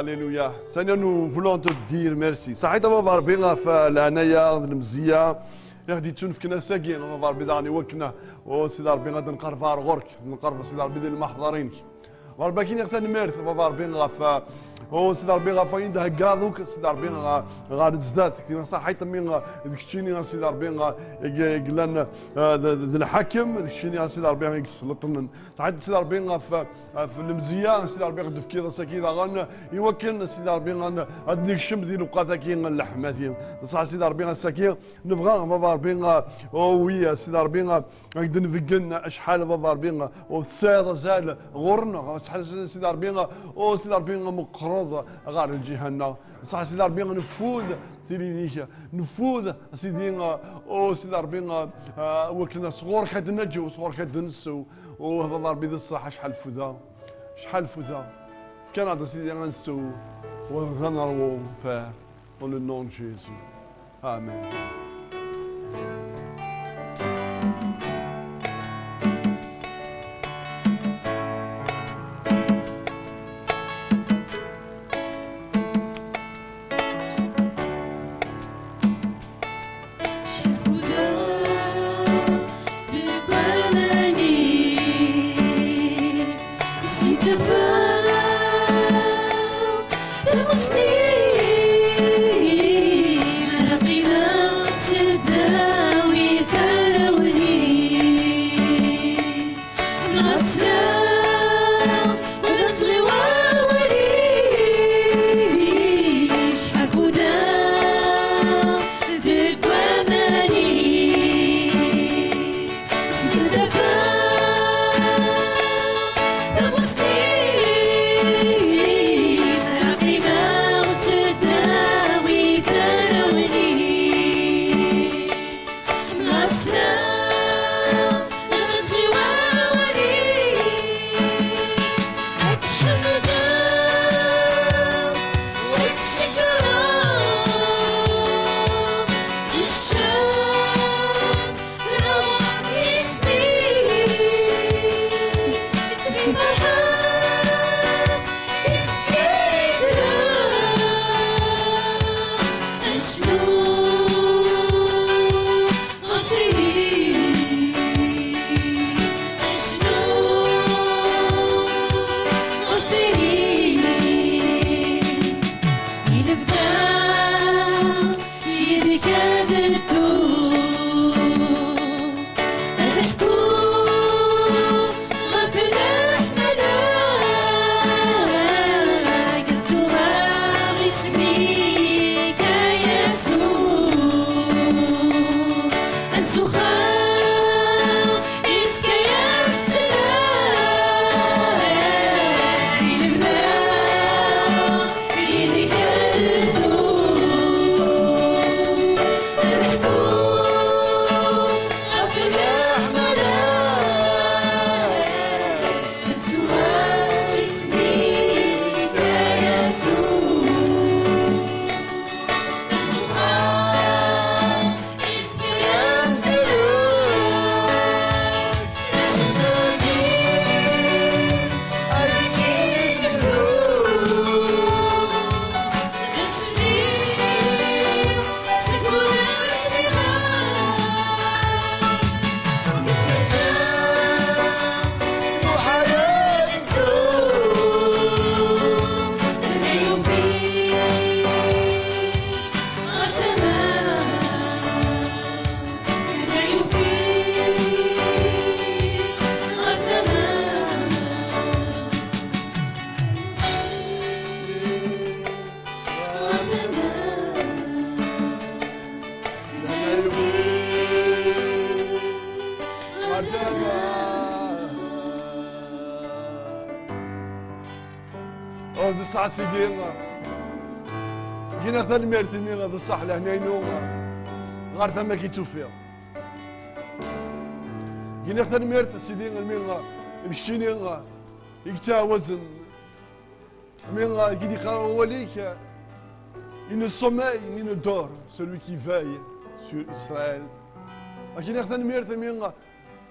Alléluia. Seigneur, nous voulons te dire merci. صحيت بابا ربينا في العناية المزية غادي تون في كنا ساكين بابا ربي دارني وكنا وسيدي ربي غادي نقرب غورك نقرب سيدي ربي ديال المحضرينك وربي كاين غتا نمارث بابا ربي غاف سيدي ربي غافاين ده كادوك سيدي ربي غادي تزداد كيما صحيت مين داك الشيء سيدي ربي قلنا ذا الحاكم داك الشيء سيدي ربي يسلطنا صحيت سيدي ربي في المزيه سيدي ربي غدف كذا سكينه غن يوكل سيدي ربي غادي الشم ديال وقاتا كاين اللحمه صح سيدي ربي السكين نبغى بابا ربي وي سيدي ربي غادي نفقن شحال بابا ربي والسيد زال غورنا شحال سيدي ربي سيدي ربي مقروض غار الجهنم صح سيدي ربي نفوذ تيرينيك نفوذ سيدي سيدي ربي وكلنا صغور كدنجو صغور كدنسو وهذا ربي ذي الصحه شحال فذا شحال فذا في كندا سيدي غنسو وغنروو بير dans le nom de Jésus. Amen. بصح سيدي كينا ثلميرت مي بصح لهنا غير ثما كي توفيق كينا ثلميرت سيدي مي داكشيني يتعوزن مي كي قراو ليك il ne sommeille ni ne dort celui qui veille sur Israël لكن يا ثلميرت مي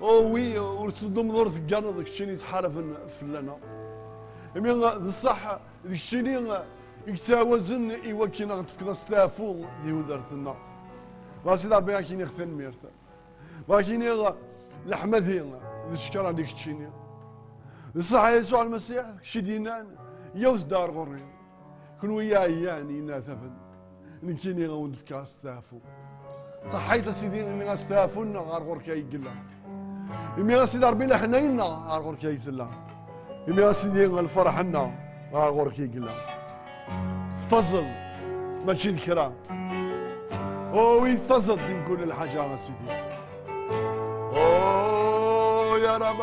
وي ورسدو مدور ثقانا داكشي اللي يتحارب في لنا مي بصح داكشي اللي يتعوزن ايوا كينا غتفكر ستافو دي ودرتنا ما سيدي ربي كاين يغفر ميرتا ولكن الحمدي الشكر عليك تشيني بصح يسوع المسيح شي دينان يوث دار غوري كون ويا يعني ناثفن نكيني غون فكا ستافو صحيت سيدي مي غاستافونا غار غور كيقلا مي سيدي ربي لحناينا غار غور كيزلا مي سيدي الفرحنا غار غور كيقلا فضل ماشي الكرام وي فضل نقول الحاجه يا سيدي يا رب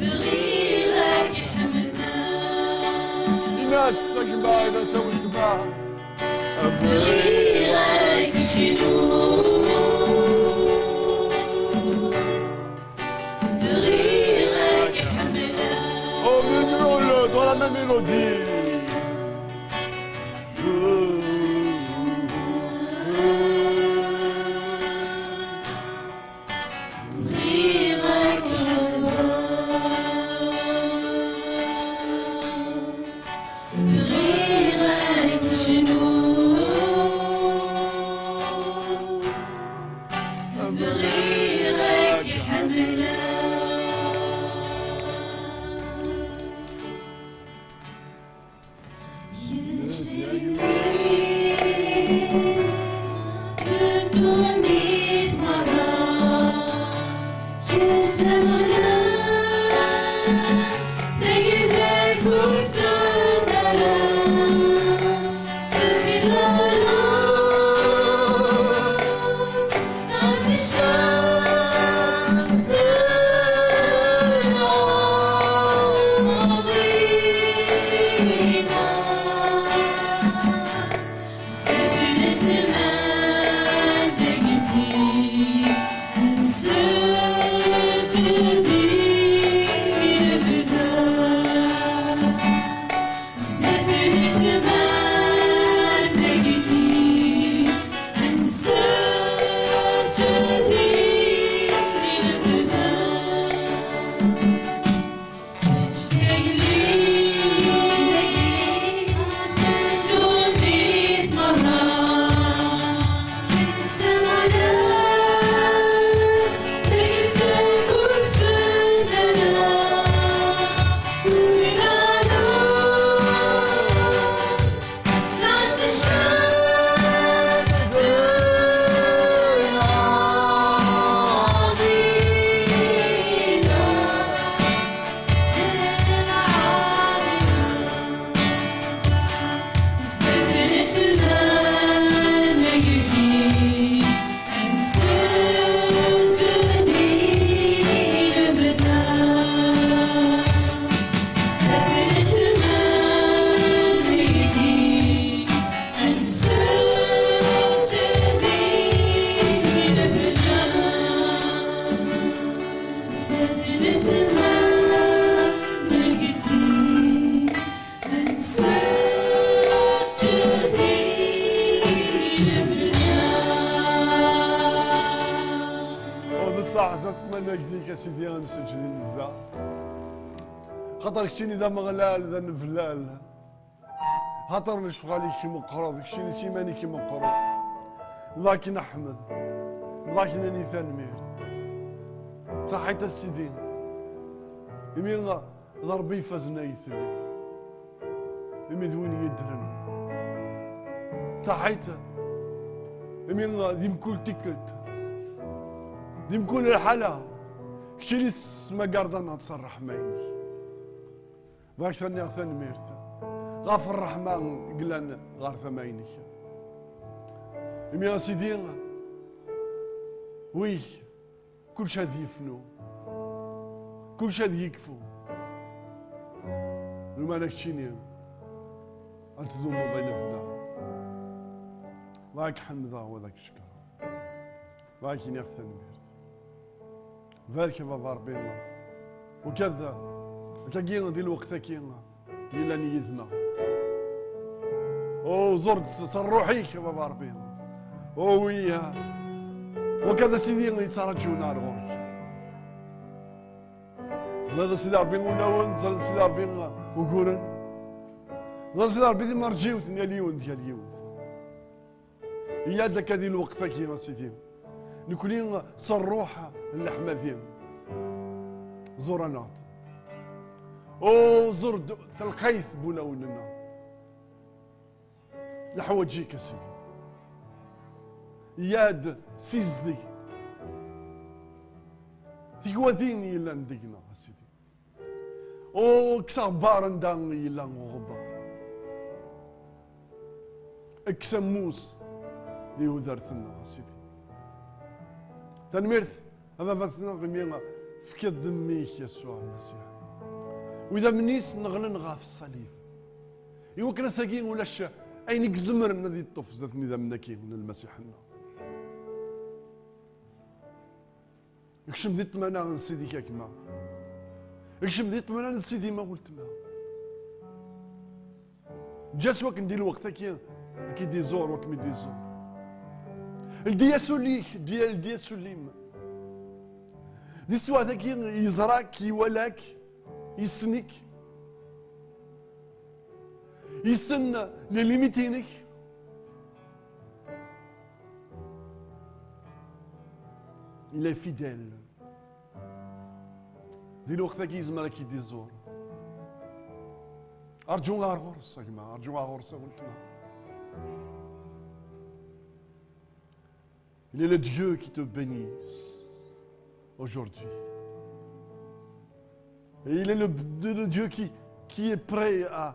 بغيرك حمدنا الناس سقما إذا سويت معها بغيرك شنو بغيرك حمدنا Oh, murmure-le dans la même mélodie. بغيرك بغيرك شنو بغيرك حملة بدوني مرة يسمعنا تجدك وستنرى بخلاله ناس الشام ماضينا سكنت نتمنى كذيك اسيدي غنسجل نبدا خاطر كشيني ذا مغلال ذا نفلال خاطر نشغالي كي مقرض كشيني سيماني كي مقرض لكن احمد لكن اني ثانمير صحيت السيدي يمين ضربي فازنا يثني يمين وين يدرن صحيت يمين ديم كل تيكت ديم كل الحلا كشيلي تسمى قردنا تصرح مايني ذاك ثاني ثاني ميرت غاف الرحمن قلنا غار ثمايني يمين سيدي وي كل شي هذا يفنو كل شي هذا يكفو لما انا كشيني انت ذوما بين فنا ذاك حمد وذاك شكر لكن يغثن ميرت ذلك بابا ربينا وكذا كاكينا ديال الوقت كينا إلا نيتنا او زرت صروحيك بابا ربينا او ويا وكذا سيدي يترجونا لغورك زاد سيدي ربي وناون زاد سيدي ربي وقورن زاد سيدي ربي ديما رجيوت اليوم ديال اليوم هي هذاك هذه الوقت كيما سيدي نكونين صروحة اللحمة ذيم زورانات او زور تلقيث بونا ولنا الحواجيك سيدي ياد سيزدي تيكوذيني إلا ندقنا سيدي او كسغبار ندان إلا غبار اكسموس ليو ذرثنا سيدي تنميرث هذا مثلا غمينا فكي دميك يسوع المسيح وإذا منيس نغلن غاف الصليب يمكن ساقين ولا شا أين كزمر من هذه الطف زادني ذا منكي من المسيح لنا يكشم ذي طمانا نسيدي كاكما يكشم ذي طمانا نسيدي ما قلت ما جاس وك ندير الوقت كي دي زور وك مي دي زور الدياسوليك الدياسوليم دي سوا ذاك يزراك يولاك يسنك يسن لي ليميتينك il est fidèle دي الوقت ذاك يزمرك يدي زور أرجو غار غرس يا جماعة أرجو غار غرس قلت Il est le Dieu qui te bénisse aujourd'hui. Et il est le Dieu qui est prêt à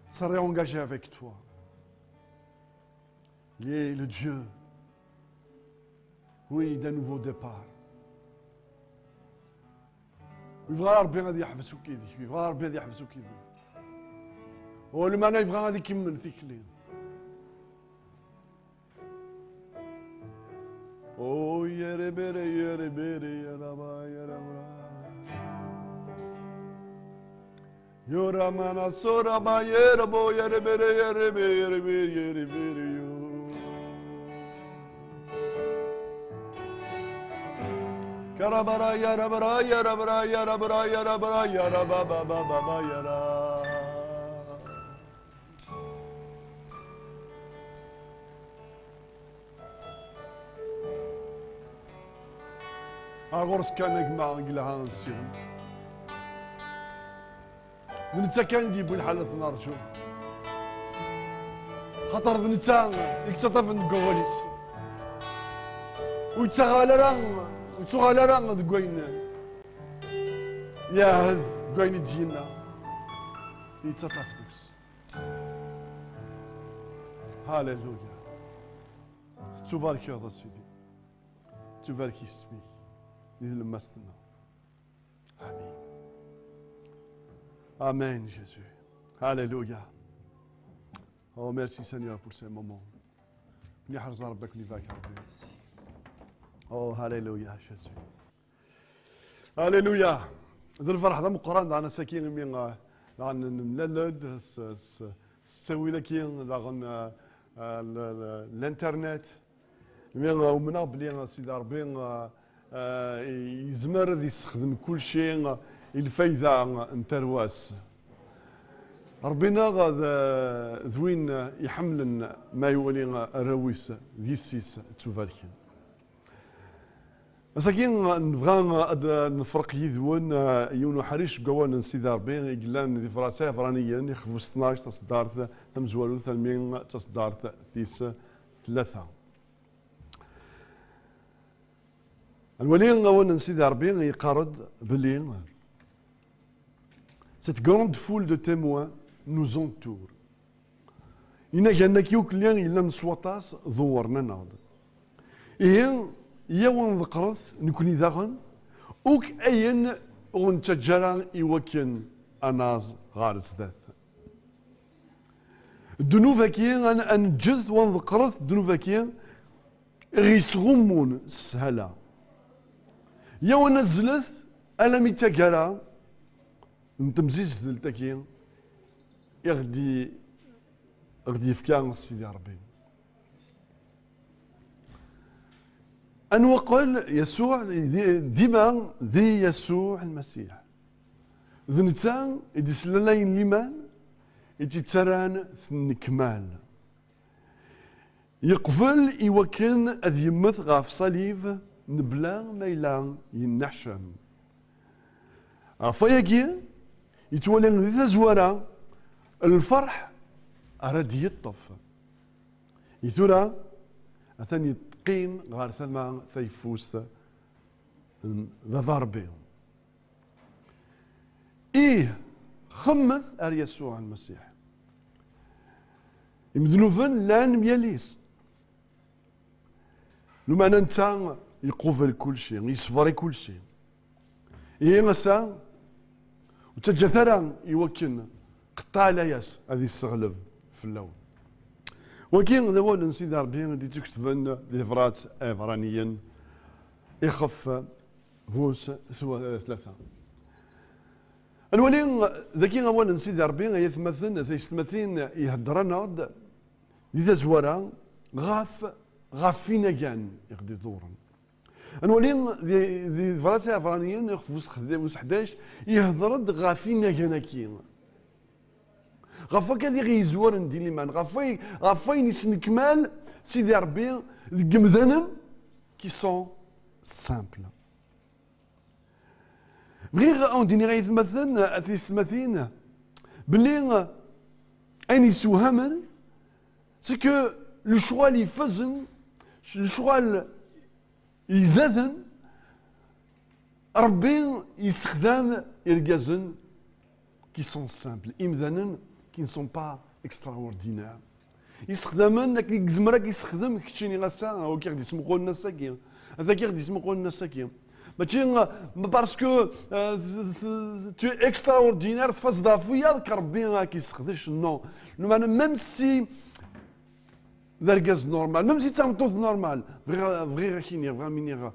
se réengager avec toi. Il est le Dieu, oui, d'un nouveau départ. يبغى ربي غادي يحبسو كيديك يبغى ربي غادي يحبسو كيديك ولما انا يبغى غادي يكمل فيك الليل او يا ربيري يا ربيري يا ربا يا ربا يا رمانا سورا يا ربو يا ربيري يا ربيري يا ربيري يا ربيري كربرا يا ربرا يا ربرا يا ربرا يا ربرا يا ربا بابا بابا يا ربا أغرس كان يجمع قلها نسيهم نتا كان يجيبوا الحالة نرجو خاطر نتا يكتطف نقوليس ويتغالى راه دقوين يا هذ قوين تجينا يتطف دوس هاليلويا تبارك يا سيدي تبارك اسمي إذا لمستنا آمين Amen Jésus. Alléluia. Oh merci Seigneur pour ces moments. نحرز ربك نفاك ربي. Oh Alléluia Jésus. Alléluia. ذا الفرح ذا مقران أنا ساكين من مللد سوي لك الانترنت من بلي سيدي ربي يزمر يستخدم كل شيء الفايدة نترواس ربنا غاد ذوين يحملن ما يولي الرويس ديسيس تفالكين مساكين نبغى نفرق يذون يونو حريش قوان سيدي ربي يقلان دي فراسا فرانيا يخفو 12 تصدارت تمزوالو 300 تصدارت تيس 3 الولي غوان سيدي ربي يقارد بلي Cette grande foule de témoins nous entoure. Il y a qui ont lien, il a مسوطاس ظورنا ناض. إيه يوم ذكرت نكوني ذاغن أوك أين ونتجرا يوكن أناز غارز ذات. دنوفاكين أن جذ ونذكرت دنوفاكين غيسغمون سهلا. يوم نزلت ألم يتجرا نتمزيج دلتاكين يغدي يفكان سيدي ربي أن وقل يسوع ديما ذي يسوع المسيح ذنتان يدي سلالين ليمان يدي تران ثنكمال يقفل يوكن أذ يمث غاف صليب نبلا ميلان ينحشم فياكي يتولى ذي تزوارا الفرح أراد يطف يثورا أثني تقيم غار ثما ثيفوس ذا ضربي إيه خمث أر يسوع المسيح يمدنوفن لان مياليس لما ننتا يقوفل كل شيء يصفري كل شيء إيه مسا وتجثرا يوكن قطع لاياس هذه السغلف في اللون ولكن ذا نسيد ربي دي تكتبن دي فرات افرانيا يخف فوس سوا ثلاثه الولي ذاكي اولا نسيد ربي يتمثل ثيستمثين يهدرنا دي تزورا غاف فينا كان يقضي دورا الولي دي فرات افرانيا يخفوس 11 يهضرد غافينا كان كي غفا كذي غيزور ندير لي مان غفا نسنكمال سيدي ربي القمذان كي سون سامبل بغي اون ديني غيتمثل تيسمثين بلي اين يسوهمن سي كو لو شوا اللي يفزن لو شوا يزادن ربي يستخدم يرقازن كي سون سامبل امذانا qui ne sont pas extraordinaires. يستخدمن لكن زمرك يستخدم كتشيني غاسا او كي غادي يسمقوا لنا ساكين هذا كي غادي يسمقوا لنا ساكين ماشي باسكو تو اكستراوردينير فاس ضافيه ربي ما كيستخدمش نو ميم سي ذركاز نورمال ميم سي تامطوط نورمال فغي كيني فغا ميني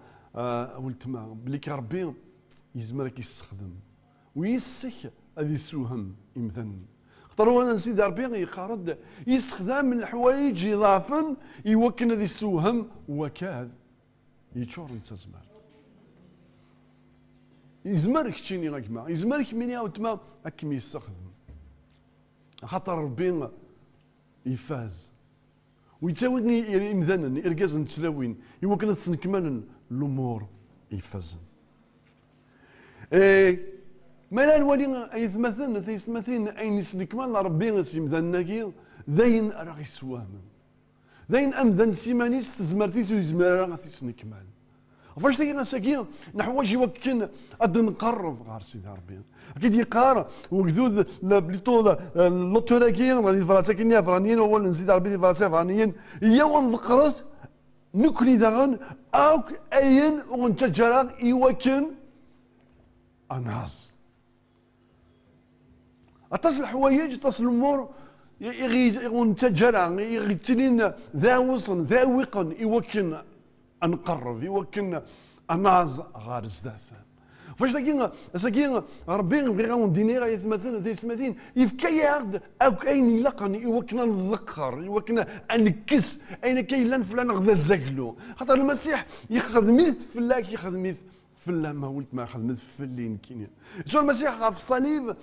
ولتما بلي ربي يزمرك يستخدم ويسك هذه سوهم يمثل خاطر انا نسيت ربي يقارد يستخدم من الحوايج اضافا يوكن هذه السوهم وكاد يتشور انت زمر يزمرك تشيني غاكما يزمرك مين ياوتما اكم يستخدم خاطر ربي يفاز ويتاودني يمذنن اركاز نتسلاوين يوكن تسنكمل الامور يفازن ما لا الولي يتمثلن تيستمثلن اين يسنكمال ربي سيمذنكي ذاين راه يسواهم ذاين امذن سيمانيس تزمرتيس ويزمر راه تيسنكمال فاش تيجي نساكي نحواج يوكن اد نقرب غير سيدي ربي اكيد يقار وكذوذ بليتو لوتوراكي غادي فراساكيني فرانيين اول نزيد ربي فراسا فرانيين يا ونذكرت نكلي داغن او اين ونتجرا يوكن اناس اتصل الحوايج اتصل الامور ونتجرا يغتلين ذا وصن ذا وقن يوكن نقرب يوكن اناز غار زداف فاش ساكين ربي بغا نديني غا يتمثل ذي سماتين يفكيارد او كاين يلقن يوكن نذكر يوكن انكس اين كاين لان فلان غدا زاكلو خاطر المسيح يخدميت فلاك يخدميت فلا ما ولت ما خدمت فلين كاين شو المسيح في الصليب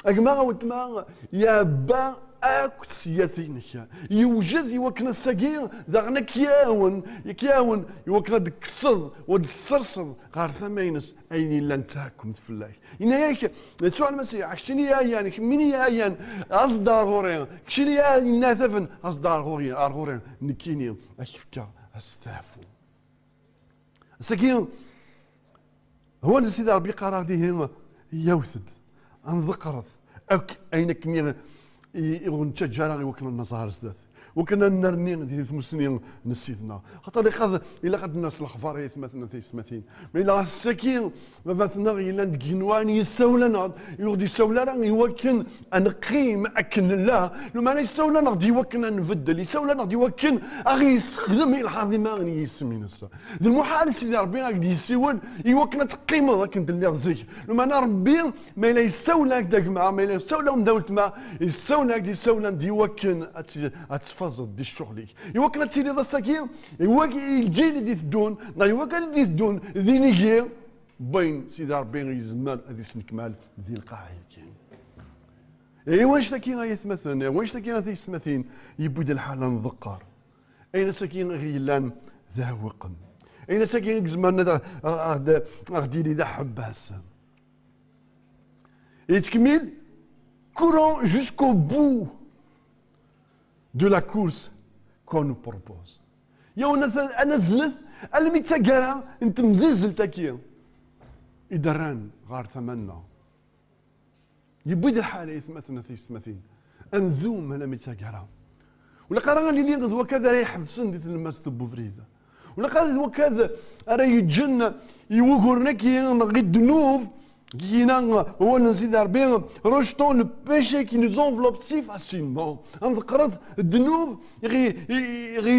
اكما ولت ما يا با اكت سياثينك يوجد يوكنا الساقين ذاغنا كياون يوكنا ديك الصد ود الصرصر غير ثمينس اين لا نتاكم تفلاك انا ياك سؤال المسيح كشني يعني مين يعني اصدار غورين كشني يعني ناثفن اصدار غورين نكيني اكفكا استافو الساقين هو اللي سيدي ربي قرا ديه يوثد انذكرت اينك مين ونتجارا وكنا النصارى زدات وكنا نرني ديال ثمسنين نسيتنا خاطر الا قد الناس الاخبار يثمثنا تيسمثين ما الا السكين ما فاتنا الا دكينوان يسولنا يغدي يسولنا يوكن انقيم اكن لا لو ما يسولنا غادي يوكن نبدل يسولنا غادي يوكن اغي يستخدم الحظيمه غني يسمي نفسه ذا المحال سيدي ربي غادي يسول يوكن تقيم ذاك ندير زيك لو ما ربي ما الا يسولك داك مع ما الا يسولهم داولت ما يسولك يسولنا دي يوكن دي الشغليك يوكل تسيلي ذا الساكين يوكل الجيل اللي تدون يوكل اللي تدون ذي نيجي بين سيدي ربي يزمر هذه سنكمال ذي القاعي كاين اي واش تاكي غيتمثل واش تاكي غيتمثل يبدا الحاله نذكر اين ساكين غيلان ذا وقن اين ساكين زمرنا غدي لي ذا حباس يتكمل courant jusqu'au bout de la course qu'on nous propose. يا انا زلت الميتاكارا انت مزلزل تاكيا يدران غار ثمنا يبيد الحاله يثمثنا تيسمثين انذوم انا ميتاكارا ولا قرا اللي وكذا رايح في سندة الماس بوفريزا ولا قال وكذا راه يتجن يوغرنا كي غير الذنوب كينا هو نسيت ربي روجتون لو بيشي كي نوز انفلوب سي فاسيلمون نذكرت الذنوب غي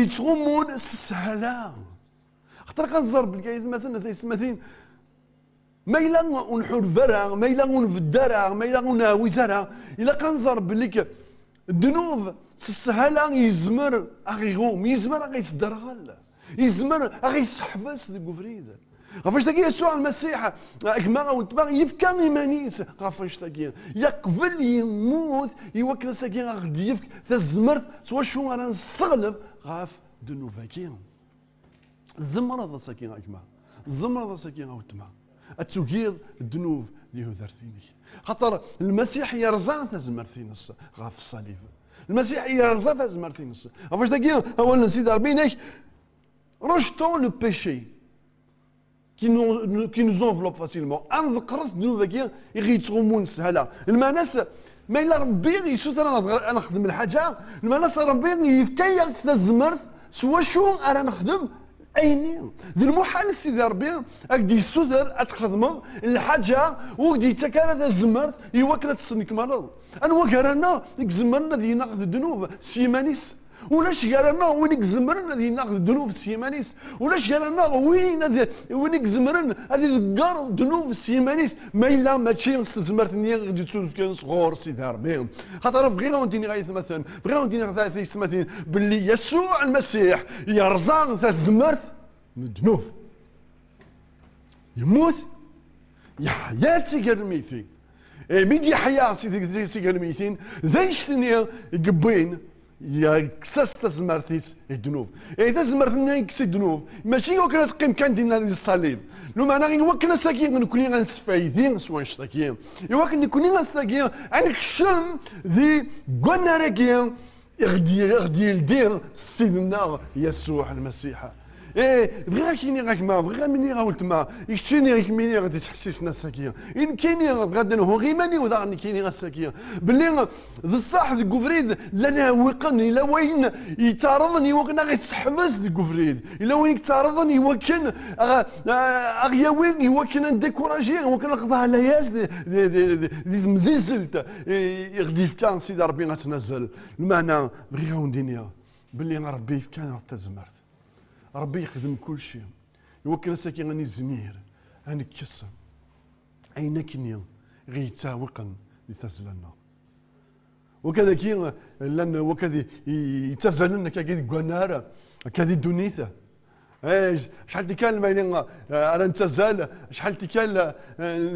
يتغمون سهلا خاطر كنزرب الكايد مثلا مثلا ما إلا ونحور فرع ما إلا ونفدرع ما إلا ونهوي زرع إلا كنزرب لك الذنوب سهلا يزمر أغيغوم يزمر أغيصدرغل يزمر أغيسحفس ديك فريد غافاش تاكي يسوع المسيح كما وتبا يفكا إيمانيس غافاش تاكي يقبل يموت يوكل ساكي غادي يفك تزمرت سوا شو راه نستغلب غاف ذنوبك زمر هذا ساكي كما زمر هذا ساكي غاوتما أتوكيض الذنوب اللي هو دارتيني خاطر المسيح يرزع تزمرتينس غاف الصليب المسيح يرزع تزمرتينس غافاش تاكي أولا نسيت ربي rejetons le péché qui nous enveloppe facilement. أنذكرت ذنوبك يغيتغمون سهلا. الماناس ما إلا ربي يسوتر أنا نخدم الحاجة الماناس ربي يفكي تزمرت سوا شو أنا نخدم عيني ذي المحال سيدي ربي أكدي يسوتر أتخدم الحاجة وكدي تكالة زمرت يوكل تسنك مرض. أنا وكرنا يكزمرنا ذي نقد الذنوب سيمانيس ولاش قال لنا وين زمرنا هذه ناخذ الذنوب السيمانيس ولاش قال لنا وين زمرنا هذه ذكر ذنوب السيمانيس ما الا ماشي استزمرتني غادي تسولف كان صغور سيدي ربي خاطر بغينا غنديني غايث مثلا بغينا غنديني غايث مثلا باللي يسوع المسيح يرزق تزمرت من الذنوب يموت يحيا سيقال الميتين بيدي حياه سيدي سيقال الميتين ذا يشتني قبين يا كساس تزمرتيس الذنوب تزمرتني كسي الذنوب ماشي وكنا تقيم كان دينا الصليب لو معنا غير وكنا ساكين نكوني غنسفايدين سوا نشتاكين وكنا نكوني غنساكين غنكشم ذي قلنا راكي غدي يدير سيدنا يسوع المسيح بغينا كيني غاك ما بغينا مني غاولت ما يكتشيني غيك مني غادي تحسسنا ساكيه ان كايني غادا نهو غي ماني وذا كايني غا ساكيه باللي ذا الصح ذي كوفريد لا وقني الا وين يتعرضني وكنا غيتحبس ذي كوفريد الا وين يتعرضني يوكن اغيا وين يوكن نديكوراجي وكنا نقضى على ياس دي مزيزلت غدي فكان سيدي ربي غتنزل المعنى بغي غوندينيا باللي ربي فكان غتزمرت ربي يخدم كل شيء يوكل ساكي غني زمير غني كسم اين كنيا غيتاوقن لتزلنا وكذا كي لان وكذا يتزلنا كي كنار كذا دونيته شحال كان ما انا نتزال شحال كان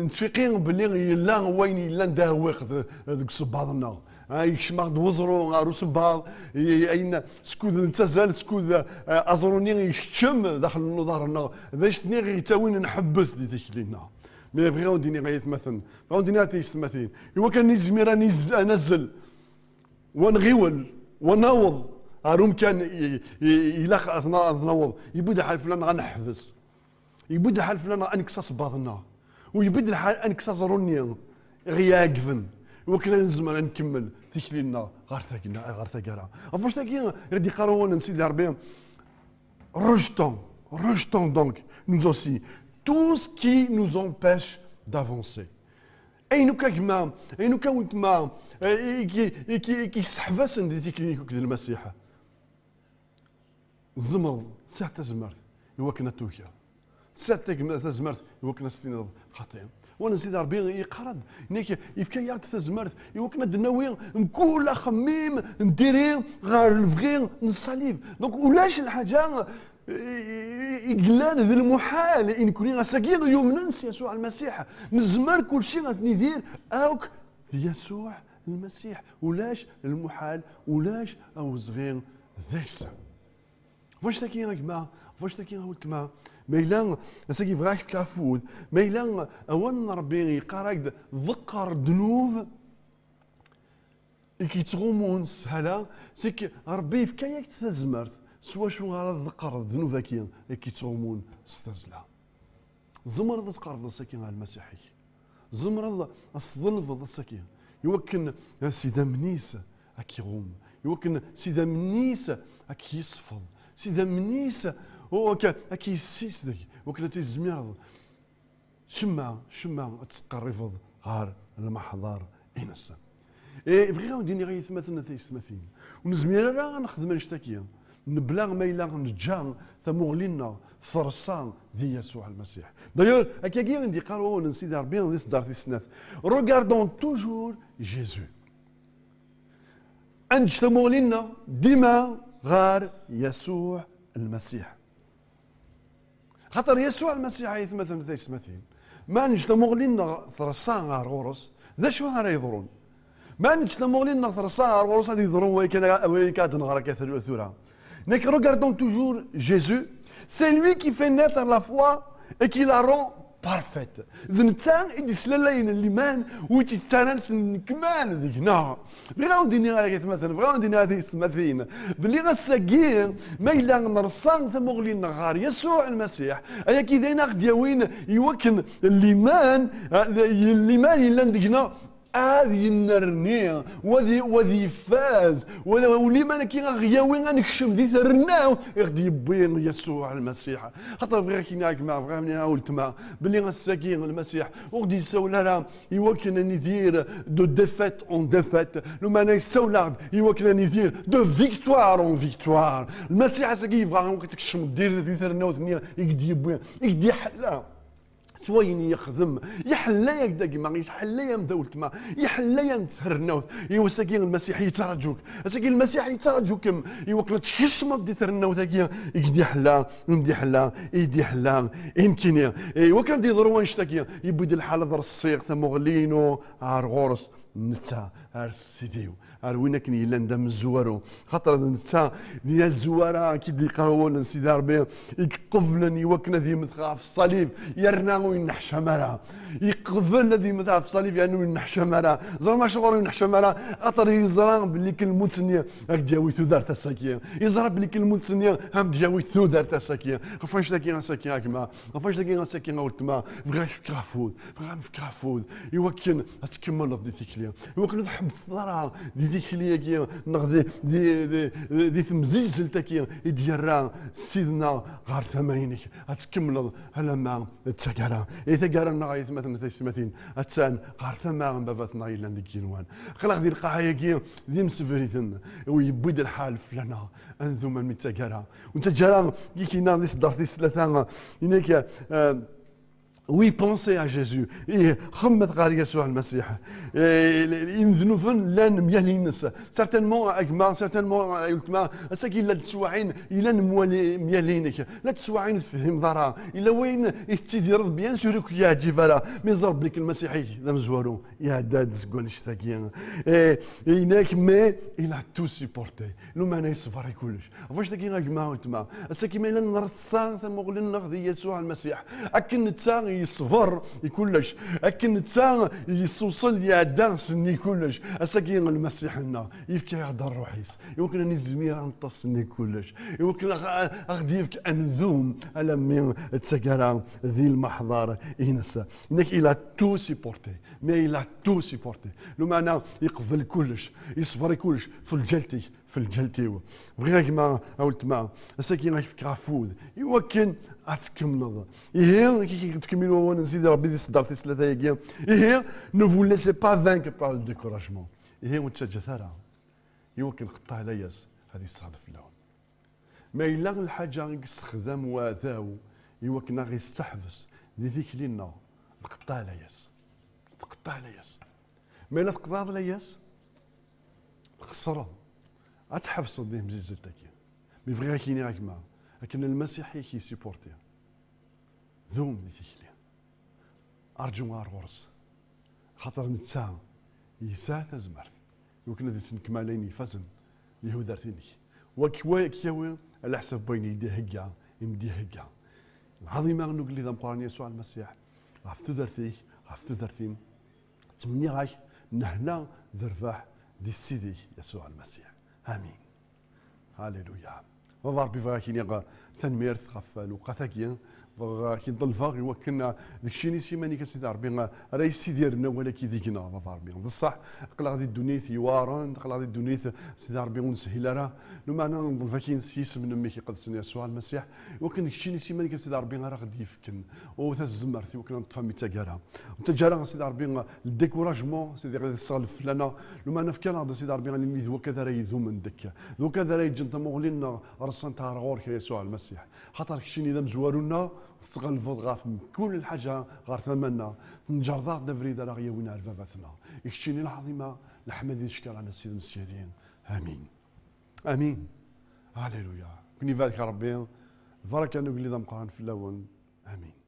نتفيقين باللي لا وين لا نداوق ذوك صباطنا يشمع دوزرو عروس بعض اين سكود نتزال سكود ازروني يشتم داخل نظرنا باش ني تاوين نحبس دي تكلينا مي فغيو ديني غايت مثلا فغيو ديني تيستمثين هو كان نزمي راني انزل ونغيول ونوض هاروم كان يلخ اثناء نوض يبدا حال فلان غنحبس يبدا حال فلان غنكسس بعضنا ويبدا حال انكسس روني غياقفن وكنا نزمر نكمل تكلينا غير ثقينا فاش تاكي غادي يقراو سيدي ربي rejetons donc nous aussi tout ce qui nous empêche d'avancer اينوكا كما اينوكا وانتما كيسحفاسن دي تكلينيكو كذا المسيح الزمر ساعه تزمرت يوكنا توكا ساعه تزمرت يوكنا ستين خاطئين وانا سيدي ربي يقرد نيك يفكا ياك تزمرت يوكنا دناوي نكول خميم نديري غير الفغي نصليب دونك ولاش الحاجه يقلان ذي المحال ان كوني غاساكي يوم ننسى يسوع المسيح نزمر كل شيء غتندير اوك يسوع المسيح ولاش المحال ولاش او صغير ذيكس واش تاكي يا جماعه واش تاكي ولتما ما الا ساكي فغاك في كافود ما الا اوان ربي يقراك ذكر ذنوب كيتغومون سهلا سيك ربي فكاياك تزمرت سوا شو غادا ذكر ذنوبك كيتغومون استزلا زمر ذا تقرب السكين على المسيحي زمر الصلف ذا السكين يوكن سيدا منيس كيغوم يوكن سيدا منيس كيصفل سيدا منيس هو كي يسيس ذاك وكلا تيزمير شما تسقرفض غار المحضر إنسان بغينا وديني غير يثمثنا تيسمثين ونزمير راه نخدم نشتكي نبلاغ ما إلا نجا ثمغلينا فرصان ذي يسوع المسيح. D'ailleurs, أكاكي غندي قالوا نسيد ربي غادي صدر في السنات. Regardons toujours Jésus. أنج ثمغلينا ديما غار يسوع المسيح. خاطر يسوع المسيح يثمثنا تيسمثين. ما نج ثمغلينا فرصان غار غورس ذا شو غار يضرون. ما نج ثمغلينا فرصان غار غورس غادي يضرون وين كاد نغرا كثر ثورة. Mais regardons toujours Jésus, c'est lui qui fait naître la foi et qui la rend parfaite. ذنتان إدي سلالين الليمان ويتتانان كمان ذيكنا. بغاو نديني غاية مثلا بغاو نديني هذه السماثين. بلي غساقين ما إلا نرسان ثمغلين غار يسوع المسيح. أيا كي داينا غدياوين يوكن الليمان إلا نديكنا هذه النرنية وذي فاز ولي ما كي غياوي غنكشم ذي ثرناو غادي يبين يسوع المسيح خاطر بغا كي ناك ما بغا مني قلت ما بلي غساكين المسيح وغادي يساولا لا يوكن ندير دو ديفيت اون ديفيت لو ما يساولا يوكن ندير دو فيكتوار اون فيكتوار المسيح ساكي يبغى تكشم دير ذي ثرناو ثنيا يقدي يبين يقدي يحلا سواين يخدم يحلا يك ما يحلا مدولت ما يحلا تهرناوت يوساكين المسيح يترجوك ساكين المسيح يترجوكم يوكل تخشم دي ترناوت هكيا يدي حلا يمدي حلا يدي حلا يمكن وكان دي ضروان شتاكيا يبدي الحاله در الصيغ ثمغلينو غورس نتا سيديو وين كان يلا ندم الزوارو خاطر نتا ديال الزواره كي دي قراون سيدي ربي يقفلن يوكنا ذي مثقاف الصليب يرنا وينحشى مرا يقفل ذي مثقاف الصليب يعني وينحشى مرا زعما شغل وينحشى مرا خاطر يزرع بلي كلمه ثانيه هاك دياوي ثودار تساكيه يزرع بلي كلمه ثانيه هم دياوي ثودار تساكيه فاش تاكي ساكيه كما فاش تاكي ساكيه قلت ما بغا يفكر فود بغا نفكر فود يوكن تكمل دي تيكليا يوكن تحبس الصدرة دي كليا كي نغدي دي تمزيز تاكي يدير سيدنا غار ثمانينك تكمل هلا ما تسكر تاكر نغايت مثلا تسمتين اتسان غار ثمان باباتنا الا نديك كينوان خلاص دير القاعه كي دي مسفريتن ويبيد الحال فلنا انذم من تاكر وانت جرا كي ناضي صدرتي ثلاثه هناك Oui, pensez à Jésus. Et خمت غار يسوع المسيح. ينذنوفن لان ميالينس. Certainement أجمع certainement قلت ما أساكي لا تسوعين إلا نموالي ميالينك. لا تسوعين تفهم ضرا. إلا وين يستدير بيان سورك يا جيفارا. ميزرب لك المسيحي ذا مزوارو يا داد سكون اشتاكين. هناك ما إلا تو سيبورتي. لو ما نيصفر كلش. فاش تاكي أجمع قلت ما أساكي ما إلا نرصان ثم غلنا نغذي يسوع المسيح. أكن نتسان يصفر يكلش لكن تا يوصل يا دانس ني كلش اساكي المسيح لنا يفكي يهضر روحيس يمكن اني زمير نطس ني كلش يمكن غادي يفك انذوم على من تسكر ذي المحضر ينسى انك الى تو سيبورتي مي الى تو سيبورتي لو معنى يقبل كلش يصفر كلش في الجلتي فغير كما قلت ما اساكي غيفكر فود يمكن اتكمل كي تكملوا وانا نزيد ربي دي صدرتي ثلاثه ايام ne vous laissez pas vaincre par le découragement وانت جثاره يمكن قطع لياس هذه الصالف لهم ما الا الحاجه يستخدم وذاو يمكن غير يستحبس ذيك لينا القطع لياس ما الا تقطع لياس خسران اتحبس ديهم زيزلتك مي فغير كيني راك معاه لكن المسيحي كي سيبورتي ذوم ديتيكلي ارجو غار غرس خاطر نتا يساع تزمرت يمكن هذه تنكمالين يفزن اللي هو دارتيني وكياوي على حسب بين يدي هكا يمدي هكا العظيمه نقول لي ذا مقارن يسوع المسيح عرفتو درتين تمني غاك نهلا ذرفاح دي سيدي يسوع المسيح امين هاليلويا وضار بفاكين يغا تنميرت غف الوقتاكيا كي نضلفا يوكلنا داكشي اللي سيماني كسيدي ربي رئيسي ديالنا ولا كي ديكنا ضار ربي بصح قلا غادي الدنيا يوارن قلا غادي الدنيا سيدي ربي ونسهل راه لو معنى نضلفا كي نسيس من مي كيقدسني يسوع المسيح ولكن داكشي اللي سيماني كسيدي ربي راه غادي يفكن وتا الزمرتي وكنا نطفى مي تاكارا وتجارا سيدي ربي الديكوراجمون سيدي غادي تصالف لنا لو معنى في كندا سيدي ربي اللي وكذا راه يذوم من دكا وكذا راه يجي انت مغلين رسنت غورك يسوع المسيح خاطر كشي اذا مزورونا تغلفوا غاف من كل الحاجه غير ثمننا نجرضات دفريدا راه وين عرفاتنا يكشيني العظيمه نحمد نشكر على السيد السيدين امين امين هللويا كوني فالك ربي البركه نقول لي مقارن في الاول امين